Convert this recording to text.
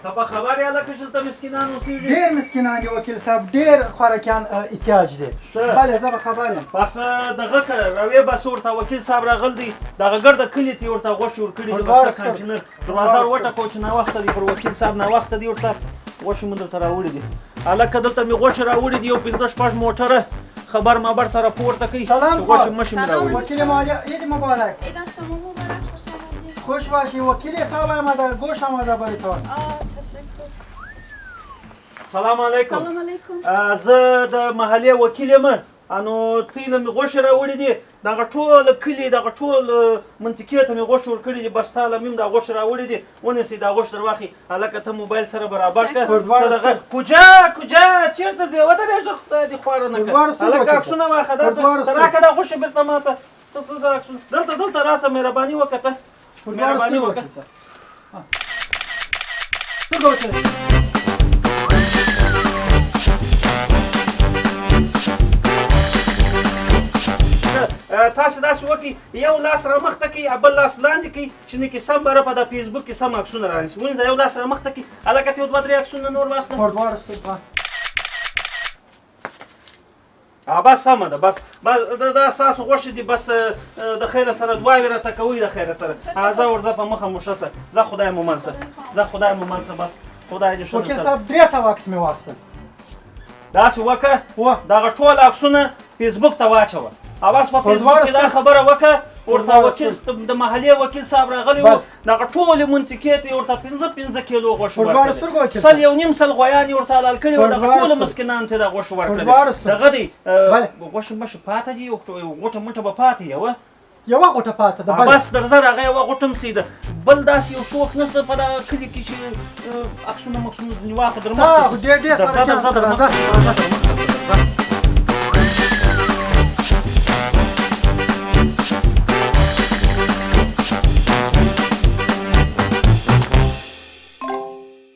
ته په خبر یې هلکه چې دلته مسکینان اوسېږي ډېر مسکینان دي وکیل صاحب ډېر خوراکیان احتیاج دی بله زه به خبر یم بس دغه که راویې بس ورته وکیل صاحب راغلی دی دغه ګرده کلي ته یې ورته غوښې ورکړي دي بس کانټینر دروازه وټکوه چې ناوخته دی پر وکیل صاحب ناوخته دی ورته غوښې مو درته راوړي دي هلکه دلته مې غوښې راوړي دي یو 15 موټره خبر مابر سره پورته کوي سلام غوښې مشې مې راوړي وکیل مالیه عید مبارک عید شما مبارک خوش آمدید. خوش باشی وکیل صاحب آمده گوش آمده برای تو تشکر. سلام علیکم سلام علیکم. زه د محلې وکیل یم نو تی له مې غوښې راوړي دي دغه ټول کلي دغه ټول منطقې ته مې غوښې ورکړي دي بس تا له مې هم دا غوښې راوړي دي ونیسئ دا غوښې در واخلئ هلکه ته موبایل سره برابر کړه دغه کوجا چېرته ځې ودرېږه خدای دې خواره نه کړه هلکه عکسونه واخله ته راکړه دا غوښې بېرته ماته ته دا عکسونه دلته راسه مهرباني وکړه ته مهرباني وکړه تاسو داسې وکړئ یو لاس را مخته کړئ بل لاس لاندې کړئ چې نه کې سم بره په د فیسبوک کې سم عکسونه رانیسي ونیسه یو لاس را مخته کړئ هلکه ته یو دوه درې عکسونه نور واخله بس سمه ده بس دا ستاسو غوښې دي بس د خیره سره دعاوې راته کوئ د خیره سره زه ورځه په مخه مو ښه شه زه خدای مو مل شه زه خدای مو مل شه بس خدای دې ښه وکیل صاحب 300 عکس مې واخیستل داسې وکړه دغه ټول عکسونه فیسبوک ته واچوه او بس په فیسبوک کې دا خبره وکړه ورته وکیل د محلې وکیل صاحب راغلی و دغه ټولې منطقې ته یې ورته 15 کیلو غوښې ورکړې سل یو نیم سل غویان یې ورته حلال کړي و دغه ټولو مسکینانو ته یې دا غوښې ورکړې دغه دی غوښې مشې پاته دي یو غوټه موټه به پاتې یوه یوه غوټه پاته ده بس درځه د هغه یوه غوټه هم سي ده بل داسې یو څوک نشته په دغه کلي کې چې عکسونه مکسونه ځینې واخله در مخته ډېر